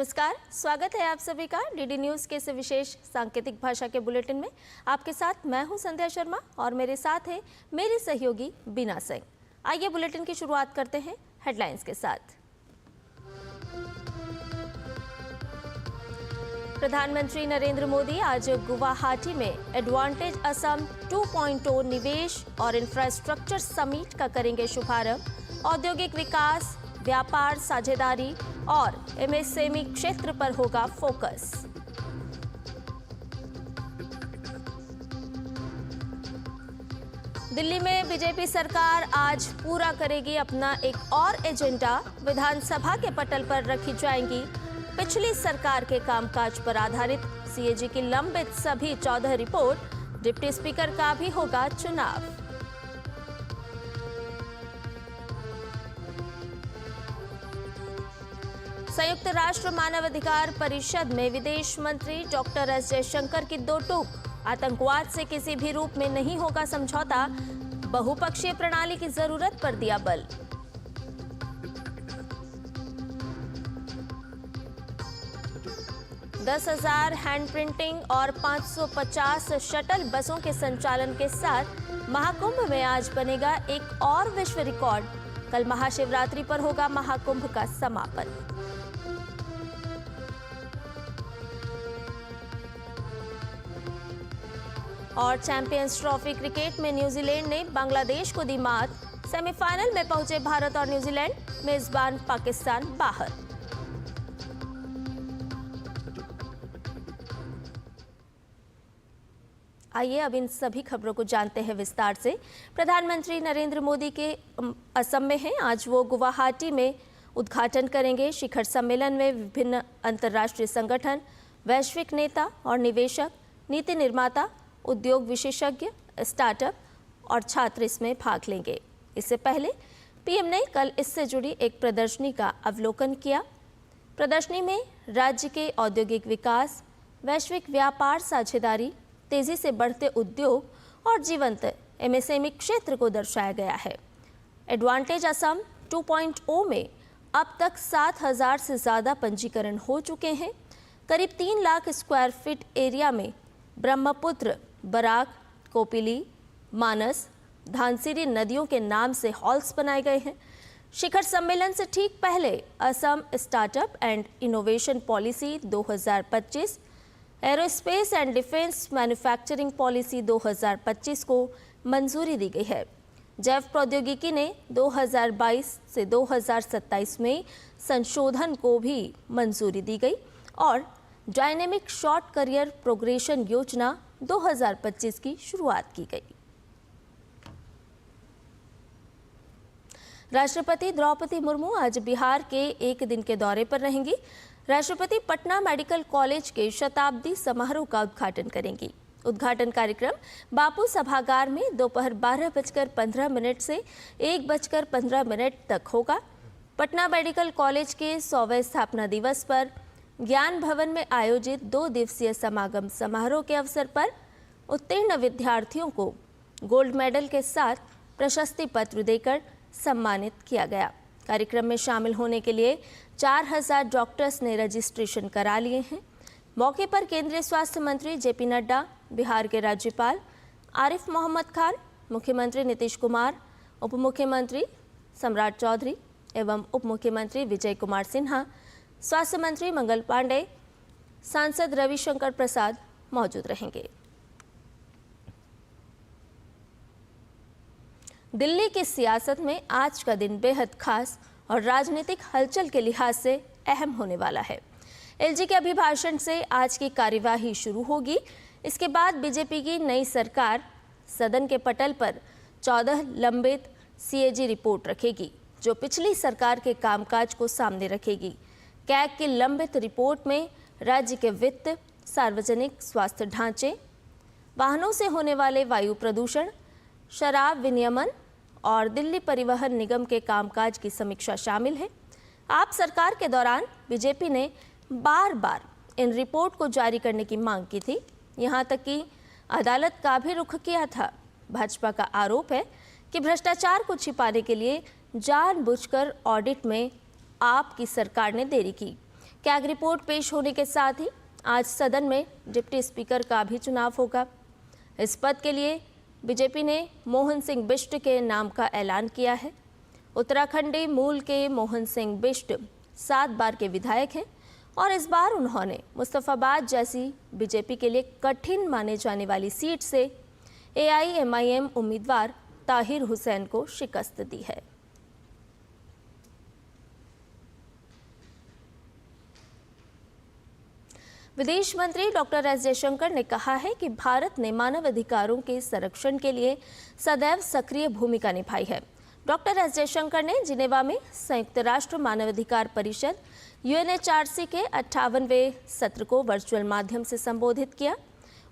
नमस्कार, स्वागत है आप सभी का डीडी न्यूज़ के इस विशेष सांकेतिक भाषा के बुलेटिन में। आपके साथ मैं हूं संध्या शर्मा और मेरे साथ है मेरी सहयोगी बीना सिंह। आइए बुलेटिन की शुरुआत करते हैं हेडलाइंस के साथ। प्रधानमंत्री नरेंद्र मोदी आज गुवाहाटी में एडवांटेज असम 2.0 निवेश और इंफ्रास्ट्रक्चर समिट का करेंगे शुभारंभ। औद्योगिक विकास, व्यापार साझेदारी और एमएसएमई क्षेत्र पर होगा फोकस। दिल्ली में बीजेपी सरकार आज पूरा करेगी अपना एक और एजेंडा। विधानसभा के पटल पर रखी जाएंगी पिछली सरकार के कामकाज पर आधारित सीएजी की लंबित सभी 14 रिपोर्ट। डिप्टी स्पीकर का भी होगा चुनाव। संयुक्त राष्ट्र मानवाधिकार परिषद में विदेश मंत्री डॉक्टर एस जयशंकर की दो टूक। आतंकवाद से किसी भी रूप में नहीं होगा समझौता, बहुपक्षीय प्रणाली की जरूरत पर दिया बल। दस 10,000 हैंड प्रिंटिंग और 550 शटल बसों के संचालन के साथ महाकुंभ में आज बनेगा एक और विश्व रिकॉर्ड। कल महाशिवरात्रि पर होगा महाकुंभ का समापन। और चैंपियंस ट्रॉफी क्रिकेट में न्यूजीलैंड ने बांग्लादेश को दी मात। सेमीफाइनल में पहुंचे भारत और न्यूजीलैंड, मेजबान पाकिस्तान बाहर। आइए अब इन सभी खबरों को जानते हैं विस्तार से। प्रधानमंत्री नरेंद्र मोदी के असम में हैं। आज वो गुवाहाटी में उद्घाटन करेंगे शिखर सम्मेलन में विभिन्न अंतर्राष्ट्रीय संगठन, वैश्विक नेता और निवेशक, नीति निर्माता, उद्योग विशेषज्ञ, स्टार्टअप और छात्र इसमें भाग लेंगे। इससे पहले पीएम ने कल इससे जुड़ी एक प्रदर्शनी का अवलोकन किया। प्रदर्शनी में राज्य के औद्योगिक विकास, वैश्विक व्यापार साझेदारी, तेजी से बढ़ते उद्योग और जीवंत एमएसएमई क्षेत्र को दर्शाया गया है। एडवांटेज असम 2.0 में अब तक 7,000 से ज़्यादा पंजीकरण हो चुके हैं। करीब 3 लाख स्क्वायर फीट एरिया में ब्रह्मपुत्र, बराक, कोपिली, मानस, धानसिरी नदियों के नाम से हॉल्स बनाए गए हैं। शिखर सम्मेलन से ठीक पहले Assam startup and innovation policy 2025, aerospace and defence manufacturing policy 2025 को मंजूरी दी गई है। जैव प्रौद्योगिकी ने 2022 से 2027 में संशोधन को भी मंजूरी दी गई और डायनेमिक शॉर्ट करियर प्रोग्रेशन योजना 2025 की शुरुआत की गई। राष्ट्रपति द्रौपदी मुर्मू आज बिहार के एक दिन के दौरे पर रहेंगी। राष्ट्रपति पटना मेडिकल कॉलेज के शताब्दी समारोह का उद्घाटन करेंगी। उद्घाटन कार्यक्रम बापू सभागार में दोपहर 12:15 से 1:15 तक होगा। पटना मेडिकल कॉलेज के 100वें स्थापना दिवस पर ज्ञान भवन में आयोजित 2 दिवसीय समागम समारोह के अवसर पर उत्तीर्ण विद्यार्थियों को गोल्ड मेडल के साथ प्रशस्ति पत्र देकर सम्मानित किया गया। कार्यक्रम में शामिल होने के लिए 4,000 डॉक्टर्स ने रजिस्ट्रेशन करा लिए हैं। मौके पर केंद्रीय स्वास्थ्य मंत्री जेपी नड्डा, बिहार के राज्यपाल आरिफ मोहम्मद खान, मुख्यमंत्री नीतीश कुमार, उप मुख्यमंत्री सम्राट चौधरी एवं उप मुख्यमंत्री विजय कुमार सिन्हा, स्वास्थ्य मंत्री मंगल पांडे, सांसद रविशंकर प्रसाद मौजूद रहेंगे। दिल्ली की सियासत में आज का दिन बेहद खास और राजनीतिक हलचल के लिहाज से अहम होने वाला है। एलजी के अभिभाषण से आज की कार्यवाही शुरू होगी। इसके बाद बीजेपी की नई सरकार सदन के पटल पर 14 लंबित सीएजी रिपोर्ट रखेगी, जो पिछली सरकार के कामकाज को सामने रखेगी। कैग की लंबित रिपोर्ट में राज्य के वित्त, सार्वजनिक स्वास्थ्य ढांचे, वाहनों से होने वाले वायु प्रदूषण, शराब विनियमन और दिल्ली परिवहन निगम के कामकाज की समीक्षा शामिल है। आप सरकार के दौरान बीजेपी ने बार बार इन रिपोर्ट को जारी करने की मांग की थी, यहाँ तक कि अदालत का भी रुख किया था। भाजपा का आरोप है कि भ्रष्टाचार को छिपाने के लिए जानबूझकर ऑडिट में आपकी सरकार ने देरी की। कैग रिपोर्ट पेश होने के साथ ही आज सदन में डिप्टी स्पीकर का भी चुनाव होगा। इस पद के लिए बीजेपी ने मोहन सिंह बिष्ट के नाम का ऐलान किया है। उत्तराखंडी मूल के मोहन सिंह बिष्ट 7 बार के विधायक हैं और इस बार उन्होंने मुस्तफाबाद जैसी बीजेपी के लिए कठिन माने जाने वाली सीट से AIMIM उम्मीदवार ताहिर हुसैन को शिकस्त दी है। विदेश मंत्री डॉक्टर एस जयशंकर ने कहा है कि भारत ने मानव अधिकारों के संरक्षण के लिए सदैव सक्रिय भूमिका निभाई है। डॉक्टर एस जयशंकर ने जिनेवा में संयुक्त राष्ट्र मानवाधिकार परिषद UNHRC के 58वें सत्र को वर्चुअल माध्यम से संबोधित किया।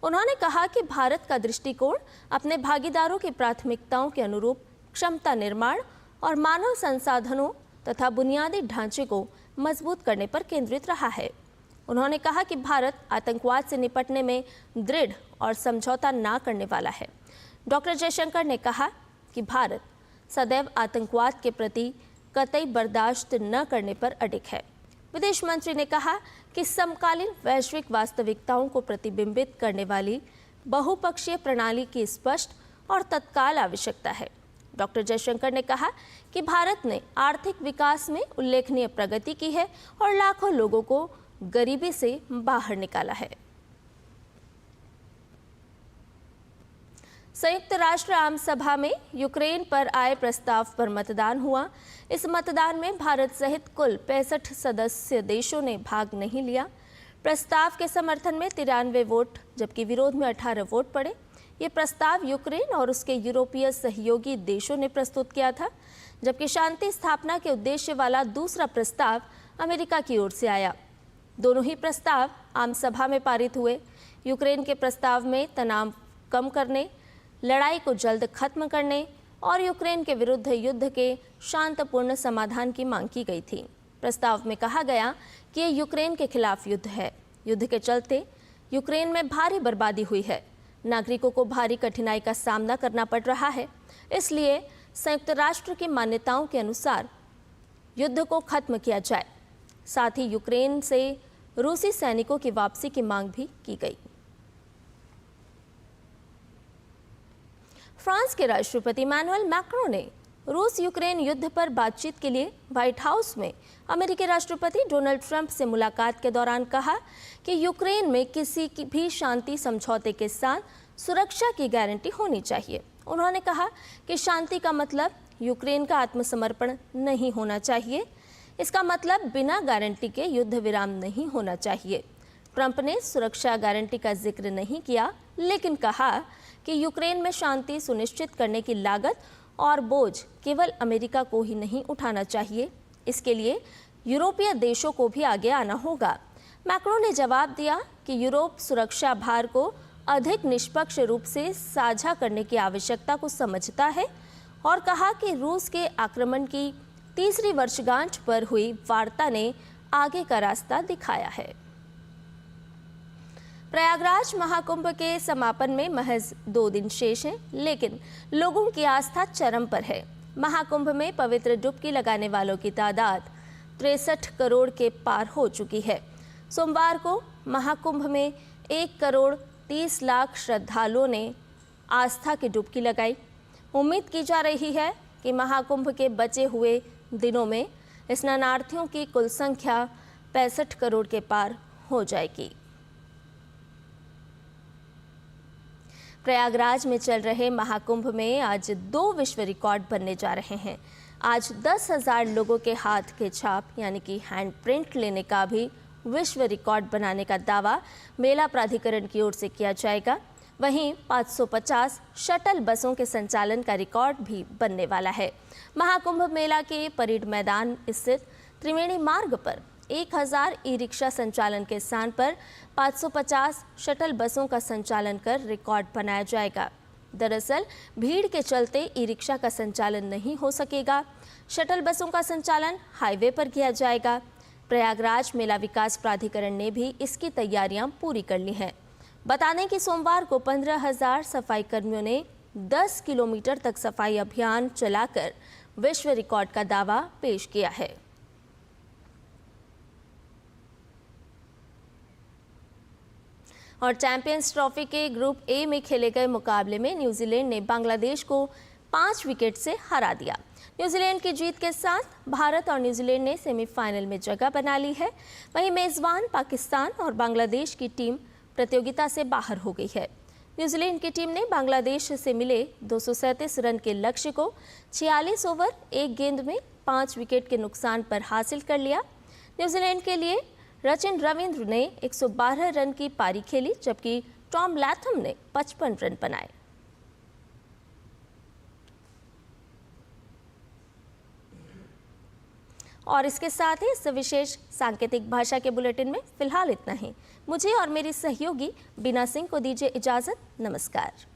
उन्होंने कहा कि भारत का दृष्टिकोण अपने भागीदारों की प्राथमिकताओं के अनुरूप क्षमता निर्माण और मानव संसाधनों तथा बुनियादी ढांचे को मजबूत करने पर केंद्रित रहा है। उन्होंने कहा कि भारत आतंकवाद से निपटने में दृढ़ और समझौता ना करने वाला है। डॉक्टर जयशंकर ने कहा कि भारत सदैव आतंकवाद के प्रति कतई बर्दाश्त न करने पर अडिग है। विदेश मंत्री ने कहा कि समकालीन वैश्विक वास्तविकताओं को प्रतिबिंबित करने वाली बहुपक्षीय प्रणाली की स्पष्ट और तत्काल आवश्यकता है। डॉक्टर जयशंकर ने कहा कि भारत ने आर्थिक विकास में उल्लेखनीय प्रगति की है और लाखों लोगों को गरीबी से बाहर निकाला है। संयुक्त राष्ट्र आम सभा में यूक्रेन पर आए प्रस्ताव पर मतदान हुआ। इस मतदान में भारत सहित कुल 65 सदस्य देशों ने भाग नहीं लिया। प्रस्ताव के समर्थन में 93 वोट जबकि विरोध में 18 वोट पड़े। ये प्रस्ताव यूक्रेन और उसके यूरोपीय सहयोगी देशों ने प्रस्तुत किया था, जबकि शांति स्थापना के उद्देश्य वाला दूसरा प्रस्ताव अमेरिका की ओर से आया। दोनों ही प्रस्ताव आम सभा में पारित हुए। यूक्रेन के प्रस्ताव में तनाव कम करने, लड़ाई को जल्द खत्म करने और यूक्रेन के विरुद्ध युद्ध के शांतिपूर्ण समाधान की मांग की गई थी। प्रस्ताव में कहा गया कि ये यूक्रेन के खिलाफ युद्ध है। युद्ध के चलते यूक्रेन में भारी बर्बादी हुई है। नागरिकों को भारी कठिनाई का सामना करना पड़ रहा है। इसलिए संयुक्त राष्ट्र की मान्यताओं के अनुसार युद्ध को खत्म किया जाए। साथ ही यूक्रेन से रूसी सैनिकों की वापसी की मांग भी की गई। फ्रांस के राष्ट्रपति इमैनुअल मैक्रों ने रूस यूक्रेन युद्ध पर बातचीत के लिए व्हाइट हाउस में अमेरिकी राष्ट्रपति डोनाल्ड ट्रंप से मुलाकात के दौरान कहा कि यूक्रेन में किसी की भी शांति समझौते के साथ सुरक्षा की गारंटी होनी चाहिए। उन्होंने कहा कि शांति का मतलब यूक्रेन का आत्मसमर्पण नहीं होना चाहिए। इसका मतलब बिना गारंटी के युद्ध विराम नहीं होना चाहिए। ट्रंप ने सुरक्षा गारंटी का जिक्र नहीं किया, लेकिन कहा कि यूक्रेन में शांति सुनिश्चित करने की लागत और बोझ केवल अमेरिका को ही नहीं उठाना चाहिए। इसके लिए यूरोपीय देशों को भी आगे आना होगा। मैक्रों ने जवाब दिया कि यूरोप सुरक्षा भार को अधिक निष्पक्ष रूप से साझा करने की आवश्यकता को समझता है और कहा कि रूस के आक्रमण की तीसरी वर्षगांठ पर हुई वार्ता ने आगे का रास्ता दिखाया है। प्रयागराज महाकुंभ के समापन में महज 2 दिन शेष हैं, लेकिन लोगों की आस्था चरम पर है। महाकुंभ में पवित्र डुबकी लगाने वालों की तादाद 63 करोड़ के पार हो चुकी है। सोमवार को महाकुंभ में 1 करोड़ 30 लाख श्रद्धालुओं ने आस्था की डुबकी लगाई। उम्मीद की जा रही है कि महाकुंभ के बचे हुए दिनों में स्नानार्थियों की कुल संख्या 65 करोड़ के पार हो जाएगी। प्रयागराज में चल रहे महाकुंभ में आज 2 विश्व रिकॉर्ड बनने जा रहे हैं। आज 10,000 लोगों के हाथ के छाप यानी कि हैंड प्रिंट लेने का भी विश्व रिकॉर्ड बनाने का दावा मेला प्राधिकरण की ओर से किया जाएगा। वहीं 550 शटल बसों के संचालन का रिकॉर्ड भी बनने वाला है। महाकुंभ मेला के परेड मैदान स्थित त्रिवेणी मार्ग पर 1000 ई-रिक्शा संचालन के स्थान पर 550 शटल बसों का संचालन कर रिकॉर्ड बनाया जाएगा। दरअसल भीड़ के चलते ई-रिक्शा का संचालन नहीं हो सकेगा। शटल बसों का संचालन हाईवे पर किया जाएगा। प्रयागराज मेला विकास प्राधिकरण ने भी इसकी तैयारियां पूरी कर ली हैं। बता दें कि सोमवार को 15,000 सफाई कर्मियों ने 10 किलोमीटर तक सफाई अभियान चलाकर विश्व रिकॉर्ड का दावा पेश किया है। और चैंपियंस ट्रॉफी के ग्रुप ए में खेले गए मुकाबले में न्यूजीलैंड ने बांग्लादेश को 5 विकेट से हरा दिया। न्यूजीलैंड की जीत के साथ भारत और न्यूजीलैंड ने सेमीफाइनल में जगह बना ली है। वहीं मेजबान पाकिस्तान और बांग्लादेश की टीम प्रतियोगिता से बाहर हो गई है। न्यूजीलैंड की टीम ने बांग्लादेश से मिले 237 रन के लक्ष्य को 46 ओवर 1 गेंद में 5 विकेट के नुकसान पर हासिल कर लिया। न्यूजीलैंड के लिए रचिन रविंद्र ने 112 रन की पारी खेली, जबकि टॉम लैथम ने 55 रन बनाए। और इसके साथ ही इस विशेष सांकेतिक भाषा के बुलेटिन में फिलहाल इतना ही। मुझे और मेरी सहयोगी बीना सिंह को दीजिए इजाजत। नमस्कार।